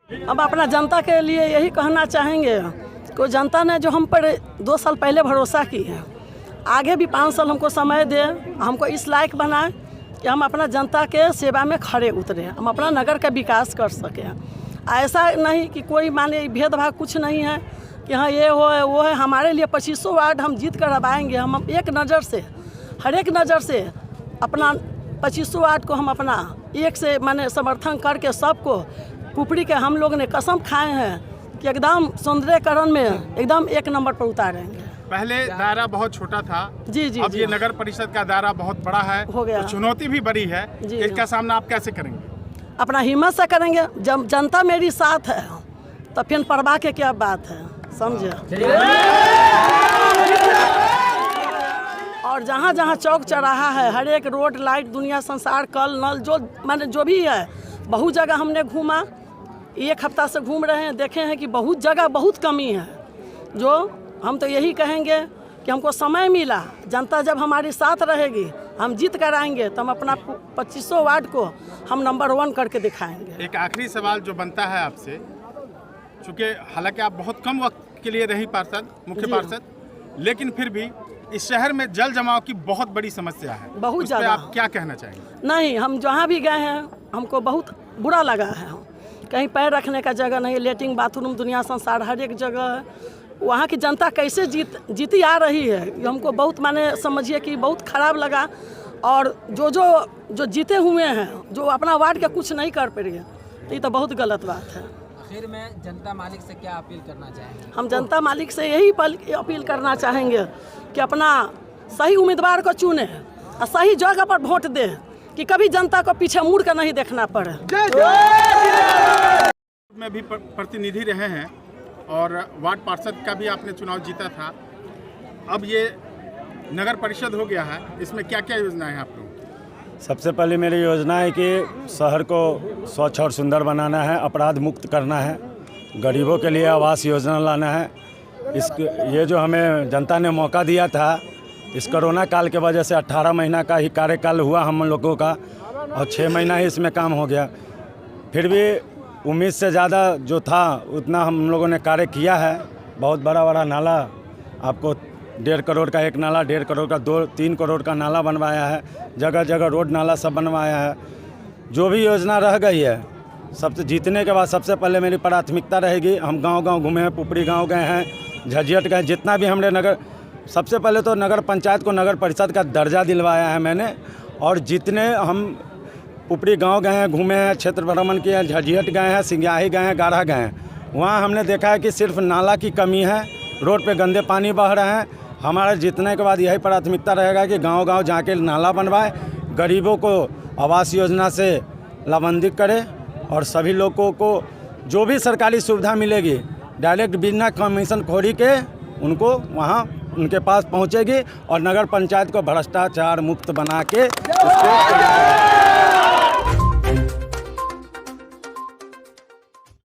अब अपना जनता के लिए यही कहना चाहेंगे कि जनता ने जो हम पर 2 साल पहले भरोसा की है, आगे भी 5 साल हमको समय दे, हमको इस लायक बनाए कि हम अपना जनता के सेवा में खड़े उतरे, हम अपना नगर का विकास कर सकें। ऐसा नहीं कि कोई माने भेदभाव कुछ नहीं है कि हाँ ये हो है वो है। हमारे लिए 2500 वार्ड हम जीत कर अब आएंगे। हम एक नज़र से, हर एक नज़र से अपना 2500 वार्ड को हम अपना एक से माने समर्थन करके सबको पुपरी के हम लोग ने कसम खाए हैं कि एकदम सौंदर्यकरण में एकदम 1 नंबर पर उतारेंगे। पहले दायरा बहुत छोटा था, जी अब ये नगर परिषद का दायरा बहुत बड़ा है, हो गया, तो चुनौती भी बड़ी है। इसका सामना आप कैसे करेंगे? अपना हिम्मत से करेंगे। जब जनता मेरी साथ है तो फिर परवाह के क्या बात है, समझे। और जहाँ जहाँ चौक चौराहा है, हर एक रोड लाइट दुनिया संसार कल नल जो माने जो भी है, बहुत जगह हमने घूमा। 1 हफ्ता से घूम रहे हैं, देखे हैं कि बहुत जगह बहुत कमी है। जो हम तो यही कहेंगे कि हमको समय मिला, जनता जब हमारे साथ रहेगी, हम जीत कर आएंगे तो हम अपना 2500 वार्ड को हम नंबर 1 करके दिखाएंगे। एक आखिरी सवाल जो बनता है आपसे, चूँकि हालांकि आप बहुत कम वक्त के लिए रही पार्षद, मुख्य पार्षद, लेकिन फिर भी इस शहर में जल जमाव की बहुत बड़ी समस्या है, बहुत ज़्यादा। आप क्या कहना चाहेंगे? नहीं, हम जहाँ भी गए हैं हमको बहुत बुरा लगा है। कहीं पैर रखने का जगह नहीं, लेटरिन बाथरूम दुनिया संसार हर एक जगह है। वहाँ की जनता कैसे जीती आ रही है, ये हमको बहुत माने समझिए कि बहुत खराब लगा। और जो जीते हुए हैं, जो अपना वार्ड का कुछ नहीं कर पा रही है, तो ये तो बहुत गलत बात है। आखिर में जनता मालिक से क्या अपील करना चाहेंगे? हम जनता मालिक से यही अपील करना चाहेंगे कि अपना सही उम्मीदवार को चुने और सही जगह पर वोट दे, कि कभी जनता को पीछे मुड़ कर नहीं देखना पड़े। में भी प्रतिनिधि रहे हैं और वार्ड पार्षद का भी आपने चुनाव जीता था, अब ये नगर परिषद हो गया है, इसमें क्या क्या योजना है आप लोगों? सबसे पहले मेरी योजना है कि शहर को स्वच्छ और सुंदर बनाना है, अपराध मुक्त करना है, गरीबों के लिए आवास योजना लाना है। ये जो हमें जनता ने मौका दिया था, इस कोरोना काल के वजह से 18 महीना का ही कार्यकाल हुआ हम लोगों का, और 6 महीना ही इसमें काम हो गया। फिर भी उम्मीद से ज़्यादा जो था उतना हम लोगों ने कार्य किया है। बहुत बड़ा नाला, आपको 1.5 करोड़ का एक नाला, 1.5 करोड़ का 2-3 करोड़ का नाला बनवाया है, जगह जगह रोड नाला सब बनवाया है। जो भी योजना रह गई है, सबसे जीतने के बाद सबसे पहले मेरी प्राथमिकता रहेगी, हम गांव-गांव घूमे हैं, पुपरी गांव गए हैं, झज्जियट गए, जितना भी हमने नगर, सबसे पहले तो नगर पंचायत को नगर परिषद का दर्जा दिलवाया है मैंने। और जितने हम पुपरी गांव गए हैं, घूमे हैं, क्षेत्र भ्रमण किए हैं, झज्जियट गए हैं, सिंग्याही गए हैं, गाढ़ा गए हैं, वहाँ हमने देखा है कि सिर्फ नाला की कमी है, रोड पे गंदे पानी बह रहे हैं। हमारा जीतने के बाद यही प्राथमिकता रहेगा कि गांव-गांव जाके नाला बनवाए, गरीबों को आवास योजना से लाभान्वित करे, और सभी लोगों को जो भी सरकारी सुविधा मिलेगी डायरेक्ट बिना कमीशन खोरी के उनको वहाँ उनके पास पहुँचेगी, और नगर पंचायत को भ्रष्टाचार मुक्त बना के उसको